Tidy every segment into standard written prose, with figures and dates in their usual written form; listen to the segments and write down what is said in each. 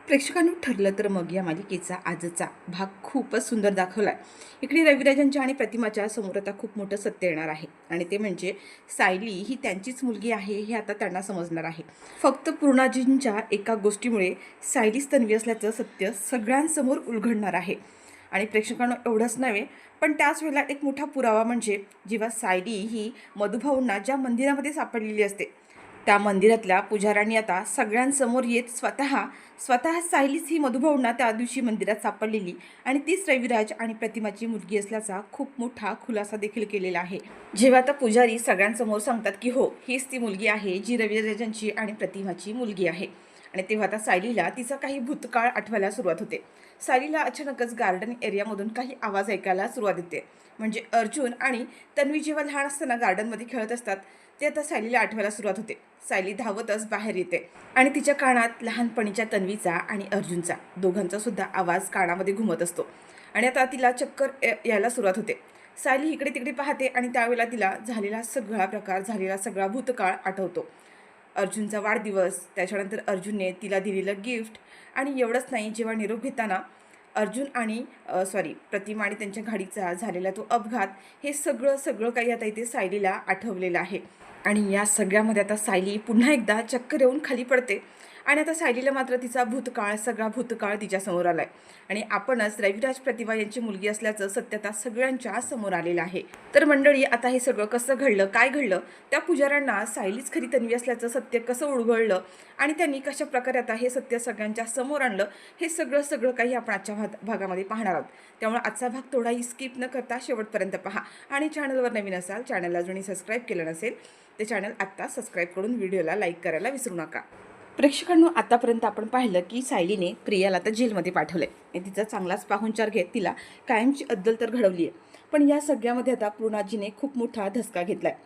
प्रेक्षकांनी ठरलं तर मग या मालिकेचा आजचा भाग खूपच सुंदर दाखवला आहे. इकडे रविराजांच्या आणि प्रतिमाच्या समोर आता खूप मोठं सत्य येणार आहे आणि ते म्हणजे सायली ही त्यांचीच मुलगी आहे हे आता त्यांना समजणार आहे. फक्त पूर्णाजींच्या एका गोष्टीमुळे सायलीच तन्वी असल्याचं सत्य सगळ्यांसमोर उलगडणार आहे. आणि प्रेक्षकांना एवढंच नव्हे पण त्याच वेळेला एक मोठा पुरावा म्हणजे जेव्हा सायली ही मधुभाऊंना ज्या मंदिरामध्ये सापडलेली असते त्या मंदिरातल्या पुजाऱ्यांनी आता सगळ्यांसमोर येत स्वतः सायलीच ही मधुभाऊंना त्या दिवशी मंदिरात सापडलेली आणि तीच रविराज आणि प्रतिमाची मुलगी असल्याचा खूप मोठा खुलासा देखील केलेला आहे. जेव्हा आता पुजारी सगळ्यांसमोर सांगतात की हो हीच ती मुलगी आहे जी रविराजांची आणि प्रतिमाची मुलगी आहे. आणि तेव्हा आता सायलीला तिचा काही भूतकाळ आठवायला सुरुवात होते. सायलीला अचानकच गार्डन एरियामधून काही आवाज ऐकायला सुरुवात होते. म्हणजे अर्जुन आणि तन्वी जेव्हा लहान असताना गार्डनमध्ये खेळत असतात ते आता सायलीला आठवायला सुरुवात होते. सायली धावतच बाहेर येते आणि तिच्या कानात लहानपणीच्या तन्वीचा आणि अर्जुनचा दोघांचा सुद्धा आवाज कानामध्ये घुमत असतो. आणि आता तिला चक्कर यायला सुरुवात होते. सायली इकडे तिकडे पाहते आणि त्यावेळेला तिला झालेला सगळा भूतकाळ आठवतो. अर्जुनचा वाढदिवस, त्याच्यानंतर अर्जुनने तिला दिलेलं गिफ्ट आणि एवढंच नाही, जेव्हा निरोप घेताना अर्जुन आणि प्रतिमा आणि त्यांच्या गाडीचा झालेला तो अपघात, हे सगळं काही आता इथे सायलीला आठवलेलं आहे. आणि या सगळ्यामध्ये आता सायली पुन्हा एकदा चक्कर येऊन खाली पडते आणि आता सायलीला मात्र तिचा सगळा भूतकाळ तिच्यासमोर आला आहे. आणि आपणच रविराज प्रतिभा यांची मुलगी असल्याचं सत्य आता सगळ्यांच्या समोर आलेलं आहे. तर मंडळी, आता हे सगळं कसं घडलं, काय घडलं, त्या पुजाऱ्यांना सायलीच खरी तन्वी असल्याचं सत्य कसं उलगडलं आणि त्यांनी कशा प्रकारे आता हे सत्य सगळ्यांच्या समोर आणलं, हे सगळं काही आपण आजच्या भागामध्ये पाहणार आहोत. त्यामुळे आजचा भाग थोडाही स्किप न करता शेवटपर्यंत पहा. आणि चॅनलवर नवीन असाल, चॅनलला अजूनही सबस्क्राईब केलं नसेल ते चॅनल आत्ता सबस्क्राईब करून व्हिडिओला लाईक करायला विसरू नका. प्रेक्षकांनो, आतापर्यंत आपण पाहिलं की सायलीने प्रियाला आता जेलमध्ये पाठवलं आहे आणि तिचा चांगलाच पाहुणचार घेत तिला कायमची अद्दल तर घडवली आहे. पण या सगळ्यामध्ये आता पूर्णाजीने खूप मोठा धसका घेतला आहे.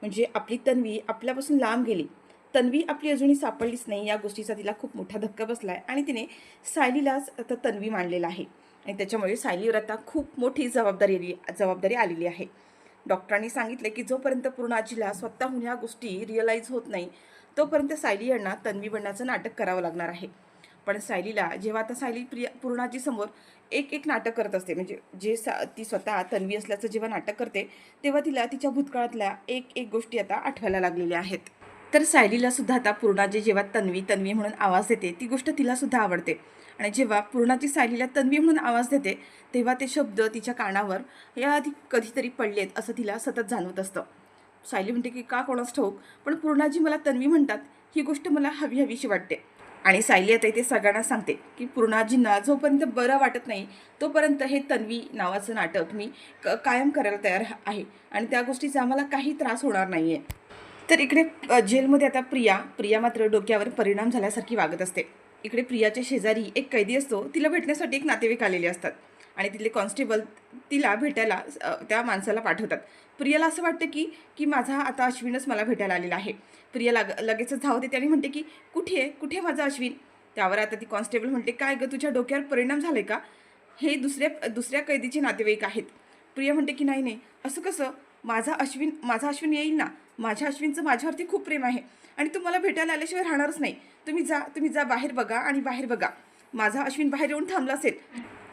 म्हणजे आपली तन्वी आपल्यापासून लांब गेली, तन्वी आपली अजूनही सापडलीच नाही, या गोष्टीचा तिला खूप मोठा धक्का बसला आहे आणि तिने सायलीलाच आता तन्वी मानलेला आहे. आणि त्याच्यामुळे सायलीवर आता खूप मोठी जबाबदारी आलेली आहे. डॉक्टरांनी सांगितले की जोपर्यंत पूर्णाजीला स्वतःहून ह्या गोष्टी रिअलाईज होत नाही तोपर्यंत सायली यांना तन्वी बनण्याचं नाटक करावं लागणार आहे. पण सायलीला जेव्हा आता सायली पूर्णाजी समोर एक नाटक करत असते, म्हणजे ती स्वतः तन्वी असल्याचं जेव्हा नाटक करते तेव्हा तिला तिच्या भूतकाळातल्या एक गोष्टी आता आठवायला लागलेल्या आहेत. तर सायलीला सुद्धा आता पूर्णाजी जेव्हा तन्वी तन्वी म्हणून आवाज देते ती गोष्ट तिला सुद्धा आवडते. आणि जेव्हा पूर्णाजी सायलीला तन्वी म्हणून आवाज देते तेव्हा ते शब्द तिच्या कानावर याआधी कधीतरी पडलेत असं तिला सतत जाणवत असतं. सायली म्हणते की का कोणास ठाऊक, पण पूर्णाजी मला तन्वी म्हणतात ही गोष्ट मला हवीशी वाटते. आणि सायली आता इथे सगळ्यांना सांगते की पूर्णाजींना जोपर्यंत बरं वाटत नाही तोपर्यंत हे तन्वी नावाचं नाटक मी कायम करायला तयार आहे आणि त्या गोष्टीचा मला काही त्रास होणार नाही आहे. तर इकडे जेलमध्ये आता प्रिया मात्र डोक्यावर परिणाम झाल्यासारखी वागत असते. इकडे प्रियाच्या शेजारी एक कैदी असतो, तिला भेटण्यासाठी एक नातेवाईक आलेले असतात आणि तिथले कॉन्स्टेबल तिला भेटायला त्या माणसाला पाठवतात. प्रियाला असं वाटतं की माझा आता अश्विनच मला भेटायला आलेला आहे. प्रिया लगेचच धावते आणि म्हणते की कुठे माझा अश्विन. त्यावर आता ती कॉन्स्टेबल म्हणते काय गं, तुझ्या डोक्यावर परिणाम झाले का, हे दुसऱ्या कैदीचे नातेवाईक आहेत. प्रिया म्हणते की नाही असं कसं, माझा अश्विन येईल ना, माझ्या अश्विनचं माझ्यावरती खूप प्रेम आहे आणि तू मला भेटायला आल्याशिवाय राहणारच नाही. तुम्ही जा बाहेर बघा, माझा अश्विन बाहेर येऊन थांबला असेल.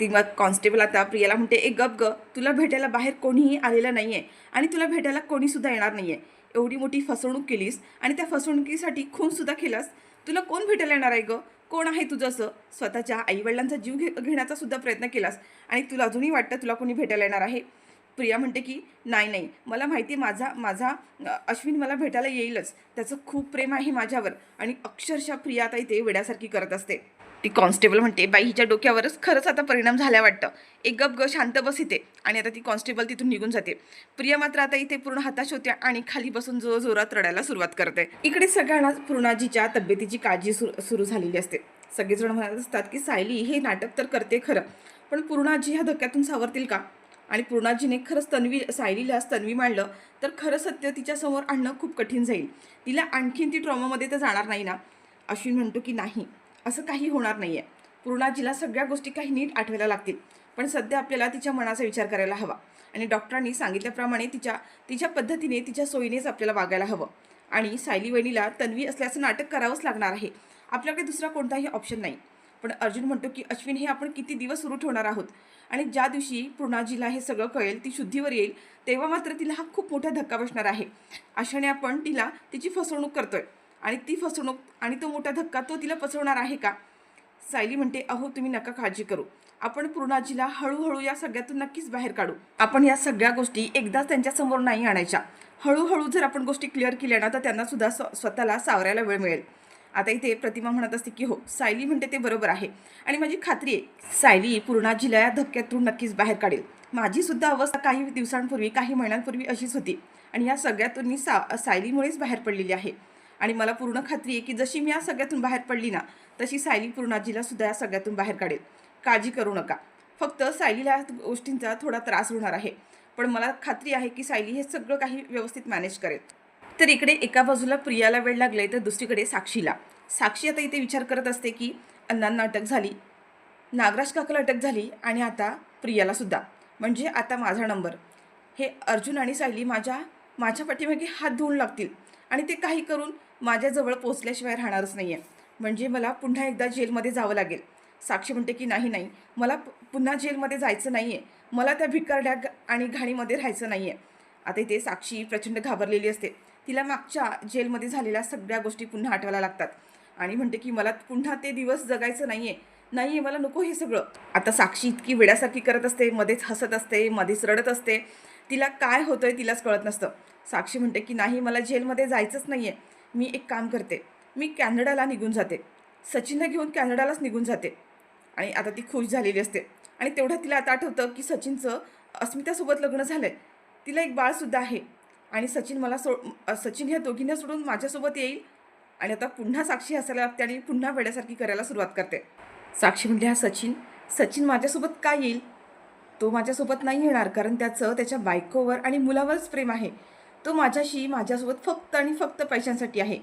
ती मग कॉन्स्टेबल आता प्रियाला म्हणते एक गप ग, तुला भेटायला बाहेर कोणीही आलेलं नाही आहे आणि तुला भेटायला कोणीसुद्धा येणार नाही आहे. एवढी मोठी फसवणूक केलीस आणि त्या फसवणुकीसाठी खूनसुद्धा केलास, तुला कोण भेटायला येणार आहे ग, कोण आहे तुझं असं, स्वतःच्या आईवडिलांचा जीव घेण्याचा सुद्धा प्रयत्न केलास आणि तुला अजूनही वाटतं तुला कोणी भेटायला येणार आहे. प्रिया म्हणते की नाही मला माहिती आहे, माझा अश्विन मला भेटायला येईलच, त्याचं खूप प्रेम आहे माझ्यावर. आणि अक्षरशः प्रिया आता इथे वेड्यासारखी करत असते. ती कॉन्स्टेबल म्हणते बाई हिच्या डोक्यावरच खरंच आता परिणाम झाल्या वाटतं, एक गप ग, शांत बस इथे. आणि आता ती कॉन्स्टेबल तिथून निघून जाते. प्रिया मात्र आता इथे पूर्ण हताश होत्या आणि खाली बसून जोरात रडायला सुरुवात करते. इकडे सगळ्यांनाच पूर्णाजीच्या तब्येतीची काळजी सुरू झालेली असते. सगळेजण म्हणत असतात की सायली हे नाटक तर करते खरं, पण पूर्णाजी ह्या धक्क्यातून सावरतील का. आणि पूर्णाजीने खरंच सायलीलाच तन्वी मांडलं तर खरं सत्य तिच्यासमोर आणणं खूप कठीण जाईल. तिला आणखीन ती ट्रॉमामध्ये तर जाणार नाही ना. अश्विन म्हणतो की नाही, असं काही होणार नाही आहे. पूर्णाजीला सगळ्या गोष्टी काही नीट आठवायला लागतील, पण सध्या आपल्याला तिच्या मनाचा विचार करायला हवा आणि डॉक्टरांनी सांगितल्याप्रमाणे तिच्या पद्धतीने तिच्या सोयीनेच आपल्याला वागायला हवं. आणि सायली वहिनीला तन्वी असल्याचं नाटक करावंच लागणार आहे. आपल्याकडे दुसरा कोणताही ऑप्शन नाही. पण अर्जुन म्हणतो की अश्विन, हे आपण किती दिवस सुरू ठेवणार आहोत. आणि ज्या दिवशी पूर्णाजीला हे सगळं कळेल, ती शुद्धीवर येईल, तेव्हा मात्र तिला हा खूप मोठा धक्का बसणार आहे. अशाने आपण तिला तिची फसवणूक करतोय आणि ती फसवणूक आणि तो मोठा धक्का तो तिला पचवणार आहे का? सायली म्हणते, अहो तुम्ही नका काळजी करू, आपण पूर्णाजीला हळूहळू या सगळ्यातून नक्कीच बाहेर काढू. आपण या सगळ्या गोष्टी एकदाच त्यांच्यासमोर नाही आणायच्या. हळूहळू जर आपण गोष्टी क्लिअर केल्या ना, तर त्यांना सुद्धा स्वतःला सावरायला वेळ मिळेल. आता इथे प्रतिमा म्हणत असते की हो, सायली म्हणते ते बरोबर आहे आणि माझी खात्री आहे सायली पूर्णाजीला या धक्क्यातून नक्कीच बाहेर काढेल. माझी सुद्धा अवस्था काही दिवसांपूर्वी, काही महिन्यांपूर्वी अशीच होती आणि या सगळ्यातून मी सायलीमुळेच बाहेर पडलेली आहे. आणि मला पूर्ण खात्री आहे की जशी मी या सगळ्यातून बाहेर पडली ना, तशी सायली पूर्णाजीला सुद्धा या सगळ्यातून बाहेर काढेल. काळजी करू नका. फक्त सायलीला या गोष्टींचा थोडा त्रास होणार आहे, पण मला खात्री आहे की सायली हे सगळं काही व्यवस्थित मॅनेज करेल. तर इकडे एका बाजूला प्रियाला वेळ लागले, तर दुसरीकडे साक्षीला. साक्षी आता इथे विचार करत असते की अण्णांना अटक झाली, नागराज काकाला अटक झाली आणि आता प्रियाला सुद्धा. म्हणजे आता माझा नंबर. हे अर्जुन आणि सायली माझ्या पाठीमागे हात धुवून लागतील आणि ते काही करून माझ्याजवळ पोचल्याशिवाय राहणारच नाही आहे. म्हणजे मला पुन्हा एकदा जेलमध्ये जावं लागेल. साक्षी म्हणते की नाही, मला पुन्हा जेलमध्ये जायचं नाही आहे, मला त्या भिकारड्या आणि घाणीमध्ये राहायचं नाही आहे. आता इथे साक्षी प्रचंड घाबरलेली असते. तिला मागच्या जेलमध्ये झालेल्या सगळ्या गोष्टी पुन्हा आठवायला लागतात आणि म्हणते की मला पुन्हा ते दिवस जगायचं नाही आहे, मला नको हे सगळं. आता साक्षी इतकी वेड्यासारखी करत असते, मध्येच हसत असते, मध्येच रडत असते. तिला काय होतंय तिलाच कळत नसतं. साक्षी म्हणते की नाही, मला जेलमध्ये जायचंच नाही आहे. मी एक काम करते, मी कॅनडाला निघून जाते, सचिनला घेऊन कॅनडालाच निघून जाते. आणि आता ती खुश झालेली असते आणि तेवढं तिला आता आठवतं की सचिनचं अस्मितासोबत लग्न झालं आहे, तिला एक बाळसुद्धा आहे आणि सचिन ह्या दोघींना सोडून माझ्यासोबत येईल. आणि आता पुन्हा साक्षी हसायला लागते आणि पुन्हा वेड्यासारखी करायला सुरुवात करते. साक्षी म्हणजे हा सचिन माझ्यासोबत का येईल? तो माझ्यासोबत नाही येणार, कारण त्याचं त्याच्या बायकोवर आणि मुलावरच प्रेम आहे. तो माझ्यासोबत फक्त आणि फक्त पैशांसाठी आहे.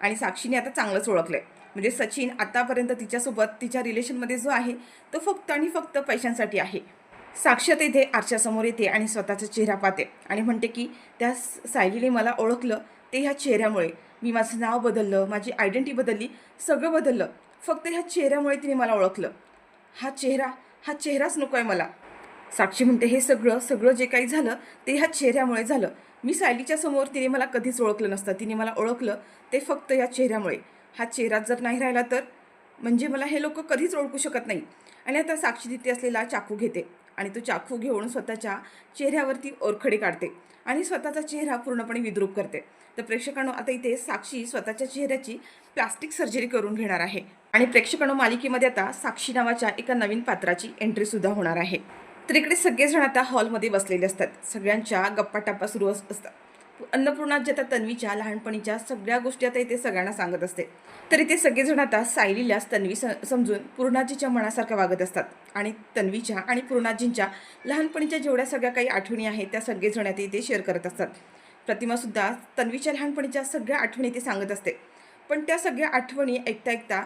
आणि साक्षीने आता चांगलंच ओळखलं आहे. म्हणजे सचिन आतापर्यंत तिच्यासोबत तिच्या रिलेशनमध्ये जो आहे तो फक्त आणि फक्त पैशांसाठी आहे. साक्षी आता इथे आरशासमोर येते आणि स्वतःचा चेहरा पाहते आणि म्हणते की त्या सायलीने मला ओळखलं ते ह्या चेहऱ्यामुळे. मी माझं नाव बदललं, माझी आयडेंटिटी बदलली, सगळं बदललं, फक्त ह्या चेहऱ्यामुळे तिने मला ओळखलं. हा चेहराच नको आहे मला. साक्षी म्हणते हे सगळं जे काही झालं ते ह्या चेहऱ्यामुळे झालं. मी सायलीच्या समोर तिने मला कधीच ओळखलं नसतं, तिने मला ओळखलं ते फक्त या चेहऱ्यामुळे. हा चेहरा जर नाही राहिला तर म्हणजे मला हे लोक कधीच ओळखू शकत नाही. आणि आता साक्षी तिथे असलेला चाकू घेते आणि तो चाकू घेऊन स्वतःच्या चेहऱ्यावरती ओरखडे काढते आणि स्वतःचा चेहरा पूर्णपणे विद्रूप करते. तर प्रेक्षकांनो, आता इथे साक्षी स्वतःच्या चेहऱ्याची प्लास्टिक सर्जरी करून घेणार आहे. आणि प्रेक्षकांनो, मालिकेमध्ये आता साक्षी नावाच्या एका नवीन पात्राची एंट्रीसुद्धा होणार आहे. तर इकडे सगळेजण आता हॉलमध्ये बसलेले असतात, सगळ्यांच्या गप्पाटप्पा सुरू असतात. अन्नपूर्णाजी आता तन्वीच्या लहानपणीच्या सगळ्या गोष्टी आता इथे सगळ्यांना सांगत असते. तर इथे सगळेजण आता सायलीलाच तन्वी समजून पूर्णाजीच्या मनासारखं वागत असतात आणि तन्वीच्या आणि पूर्णाजींच्या लहानपणीच्या जेवढ्या सगळ्या काही आठवणी आहेत त्या सगळेजण आता इथे शेअर करत असतात. प्रतिमासुद्धा तन्वीच्या लहानपणीच्या सगळ्या आठवणी ते सांगत असते. पण त्या सगळ्या आठवणी ऐकता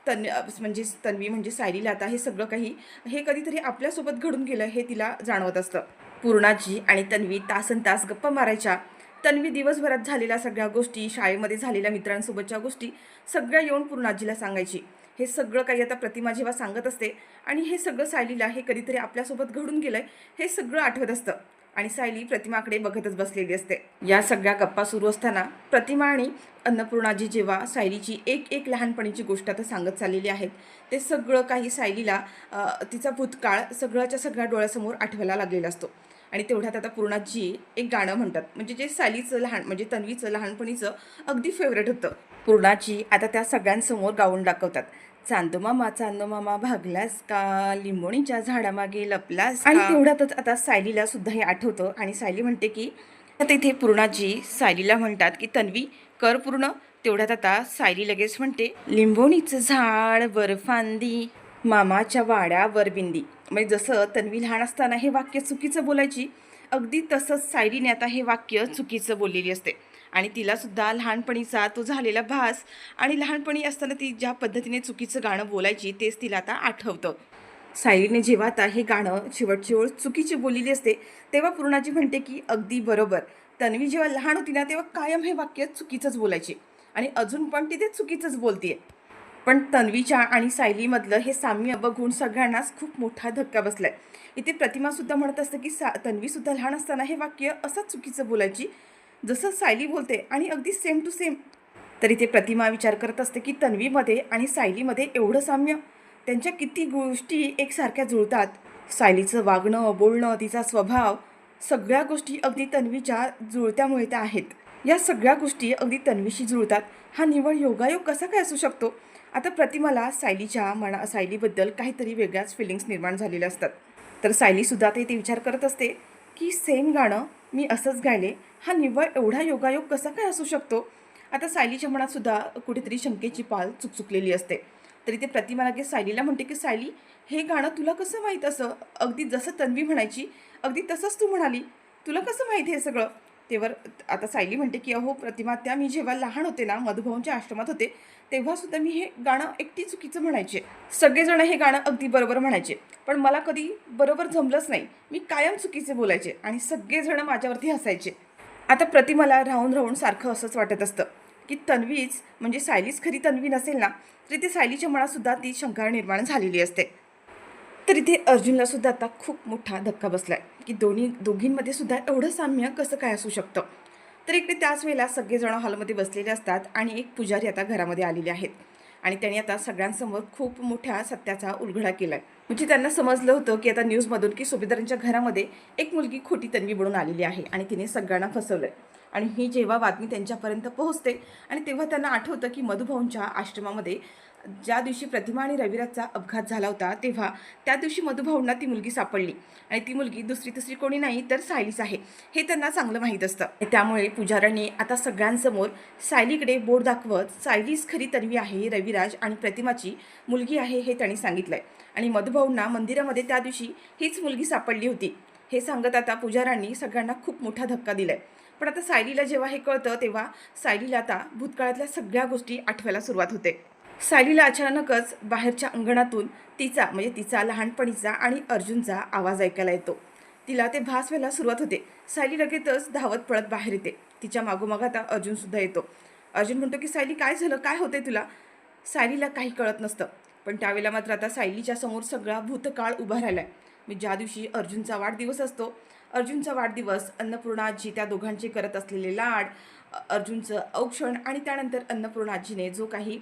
तन्वी म्हणजे सायलीला आता हे सगळं काही हे कधीतरी आपल्यासोबत घडून गेलं हे तिला जाणवत असतं. पूर्णाजी आणि तन्वी तासनतास गप्पा मारायच्या. तन्वी दिवसभरात झालेल्या सगळ्या गोष्टी, शाळेमध्ये झालेल्या मित्रांसोबतच्या गोष्टी सगळ्या येऊन पूर्णाजीला सांगायची. हे सगळं काही आता प्रतिमा जेव्हा सांगत असते आणि हे सगळं सायलीला हे कधीतरी आपल्यासोबत घडून गेलंय हे सगळं आठवत असतं आणि सायली प्रतिमाकडे बघतच बसलेली असते. या सगळ्या गप्पा सुरू असताना प्रतिमा आणि अन्नपूर्णाजी जेव्हा सायलीची एक लहानपणीची गोष्ट आता सांगत चाललेली आहेत, ते सगळं काही सायलीला तिचा भूतकाळ सगळ्याच्या सगळ्या डोळ्यासमोर आठवायला लागलेला असतो. आणि तेवढ्यात आता पूर्णाजी एक गाणं म्हणतात, म्हणजे जे सायलीचं म्हणजे तन्वीचं लहानपणीचं अगदी फेवरेट होतं. पूर्णाजी आता त्या सगळ्यांसमोर गाऊन दाखवतात. चांदोमामा भागलास का, लिंबोणीच्या झाडामागे लपलास. आणि तेवढ्यातच आता सायलीला सुद्धा हे आठवतं आणि सायली म्हणते की आता इथे पूर्णाजी सायलीला म्हणतात की तन्वी कर पूर्ण. तेवढ्यात आता सायली लगेच म्हणते, लिंबोणीचं झाड वर फांदी, मामाच्या वाड्यावर बिंदी. म्हणजे जसं तन्वी लहान असताना हे वाक्य चुकीचं बोलायची, अगदी तसंच सायलीने आता हे वाक्य चुकीचं बोललेली असते. आणि तिलासुद्धा लहानपणीचा तो झालेला भास आणि लहानपणी असताना ती ज्या पद्धतीने चुकीचं गाणं बोलायची तेच तिला आता आठवतं. सायलीने जेव्हा आता हे गाणं शेवटची ओळ चुकीची बोललेली असते तेव्हा पूर्णाजी म्हणते की अगदी बरोबर, तन्वी जेव्हा लहान होती ना तेव्हा कायम हे वाक्य चुकीचंच बोलायची आणि अजून पण ती ते चुकीचंच बोलतीये. पण तन्वीच्या आणि सायलीमधलं हे साम्य बघून सगळ्यांनाच खूप मोठा धक्का बसलाय. इथे प्रतिमासुद्धा म्हणत असते की तन्वीसुद्धा लहान असताना हे वाक्य असंच चुकीचं बोलायची जसं सायली बोलते आणि अगदी सेम टू सेम. तर इथे प्रतिमा विचार करत असते की तन्वीमध्ये आणि सायलीमध्ये एवढं साम्य, त्यांच्या किती गोष्टी एकसारख्या जुळतात. सायलीचं वागणं, बोलणं, तिचा स्वभाव, सगळ्या गोष्टी अगदी तन्वीच्या जुळत्यामुळे त्या आहेत. या सगळ्या गोष्टी अगदी तन्वीशी जुळतात. हा निव्वळ योगायोग कसा काय असू शकतो? आता प्रतिमाला सायलीबद्दल काहीतरी वेगळ्याच फिलिंग्स निर्माण झालेल्या असतात. तर सायलीसुद्धा ते विचार करत असते की सेम गाणं मी असंच गायले, हा निव्वळ एवढा योगायोग कसा काय असू शकतो? आता सायलीच्या मनातसुद्धा कुठेतरी शंकेची पाल चुकचुकलेली असते. तरी ते प्रतिमा लगेच सायलीला म्हणते की सायली, हे गाणं तुला कसं माहीत? असं अगदी जसं तन्वी म्हणायची अगदी तसंच तू म्हणाली, तुला कसं माहीत हे सगळं? तेव्हा आता सायली म्हणते की अहो प्रतिमा, त्या मी जेव्हा लहान होते ना, मधुभाऊंच्या आश्रमात होते, तेव्हासुद्धा मी हे गाणं एकटी चुकीचं म्हणायचे. सगळेजण हे गाणं अगदी बरोबर म्हणायचे, पण मला कधी बरोबर जमलंच नाही. मी कायम चुकीचे बोलायचे आणि सगळेजण माझ्यावरती हसायचे. आता प्रतिमाला राहून राहून सारखं असंच वाटत असतं की तन्वीच म्हणजे सायलीच खरी तन्वी नसेल ना, तरी ते सायलीच्या मनातसुद्धा ती शंका निर्माण झालेली असते. तर इथे अर्जुनलासुद्धा आता खूप मोठा धक्का बसलाय की दोघींमध्ये सुद्धा एवढं साम्य कसं काय असू शकतं. तर इकडे त्याच वेळेला सगळेजण हॉलमध्ये बसलेले असतात आणि एक पुजारी आता घरामध्ये आलेले आहेत आणि त्यांनी आता सगळ्यांसमोर खूप मोठ्या सत्याचा उलगडा केला आहे. म्हणजे त्यांना समजलं होतं की आता न्यूजमधून की सुभेदारांच्या घरामध्ये एक मुलगी खोटी तन्वी बनून आलेली आहे आणि तिने सगळ्यांना फसवलं आहे. आणि ही जेव्हा बातमी त्यांच्यापर्यंत पोहोचते आणि तेव्हा त्यांना आठवतं की मधुभाऊंच्या आश्रमामध्ये ज्या दिवशी प्रतिमा आणि रविराजचा अपघात झाला होता, तेव्हा त्या दिवशी मधुभाऊंना ती मुलगी सापडली आणि ती मुलगी दुसरी तिसरी कोणी नाही तर सायलीच आहे, हे त्यांना चांगलं माहीत असतं. त्यामुळे पुजाऱ्यांनी आता सगळ्यांसमोर सायलीकडे बोट दाखवत सायलीच खरी तन्वी आहे, रविराज आणि प्रतिमाची मुलगी आहे हे त्यांनी सांगितलंय. आणि मधुभाऊंना मंदिरामध्ये त्या दिवशी हीच मुलगी सापडली होती हे सांगत आता पुजाऱ्यांनी सगळ्यांना खूप मोठा धक्का दिलाय. पण आता सायलीला जेव्हा हे कळतं, तेव्हा सायलीला आता भूतकाळातल्या सगळ्या गोष्टी आठवायला सुरुवात होते. सायलीला अचानकच बाहेरच्या अंगणातून तिचा लहानपणीचा आणि अर्जुनचा आवाज ऐकायला येतो. तिला ते भास व्हायला सुरुवात होते. सायली लगेचच धावत पळत बाहेर येते. तिच्या मागोमाग आता अर्जुनसुद्धा येतो. अर्जुन म्हणतो की सायली, काय झालं, काय होते तुला? सायलीला काही कळत नसतं. पण त्यावेळेला मात्र आता सायलीच्या समोर सगळा भूतकाळ उभा राहिलाय. मी ज्या दिवशी अर्जुनचा वाढदिवस असतो, अर्जुनचा वाढदिवस, अन्नपूर्णाजी त्या दोघांचे करत असलेले लाड, अर्जुनचं औक्षण आणि त्यानंतर अन्नपूर्णाजीने जो काही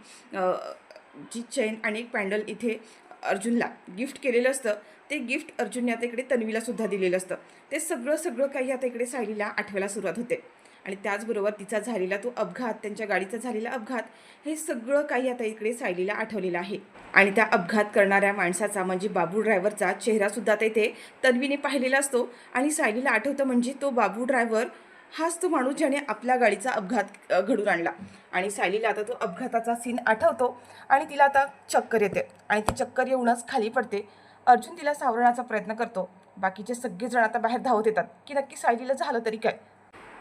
जी चैन आणि एक पॅन्डल इथे अर्जुनला गिफ्ट केलेलं असतं, ते गिफ्ट अर्जुनने आता इकडे तन्वीलासुद्धा दिलेलं असतं. ते सगळं काही आता इकडे सायलीला आठवायला सुरुवात होते. आणि त्याचबरोबर तिचा झालेला तो अपघात, त्यांच्या गाडीचा झालेला अपघात, हे सगळं काही आता इकडे सायलीला आठवलेलं आहे. आणि त्या अपघात करणाऱ्या माणसाचा म्हणजे बाबू ड्रायव्हरचा चेहरासुद्धा आता इथे तन्वीने पाहिलेला असतो. आणि सायलीला आठवतं म्हणजे तो बाबू ड्रायव्हर हाच तो माणूस ज्याने आपल्या गाडीचा अपघात घडून आणला. आणि सायलीला आता तो अपघाताचा सीन आठवतो आणि तिला आता चक्कर येते आणि ती चक्कर येऊनच खाली पडते. अर्जुन तिला सावरण्याचा प्रयत्न करतो. बाकीचे सगळेजण आता बाहेर धावत येतात की नक्की सायलीला झालं तरी काय.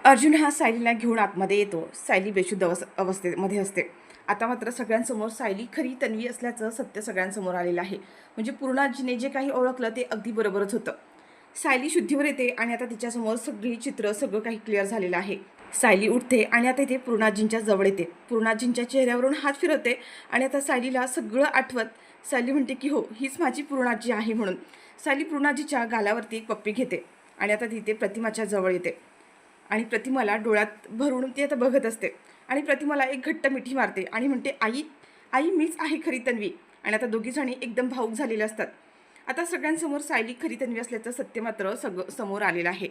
अर्जुन हा सायलीला घेऊन आतमध्ये येतो. सायली बेशुद्ध अवस्थेमध्ये असते. आता मात्र सगळ्यांसमोर सायली खरी तन्वी असल्याचं सत्य सगळ्यांसमोर आलेलं आहे. म्हणजे पूर्णाजीने जे काही ओळखलं ते अगदी बरोबरच होतं. सायली शुद्धीवर येते आणि आता तिच्यासमोर सगळी चित्र सगळं काही क्लिअर झालेलं आहे. सायली उठते आणि आता इथे पूर्णाजींच्या जवळ येते. पूर्णाजींच्या चेहऱ्यावरून हात फिरवते आणि आता सायलीला सगळं आठवत सायली म्हणते की हो, हीच माझी पूर्णाजी आहे म्हणून. सायली पूर्णाजीच्या गालावरती एक पप्पी घेते आणि आता तिथे प्रतिमाच्या जवळ येते आणि प्रतिमाला डोळ्यात भरून ती आता बघत असते आणि प्रतिमाला एक घट्ट मिठी मारते आणि म्हणते, आई आई मीच आहे खरी तन्वी. आणि आता दोघीजणी एकदम भावूक झालेल्या असतात. आता सगळ्यांसमोर सायली खरी तन्वी असल्याचं सत्य मात्र समोर आलेलं आहे.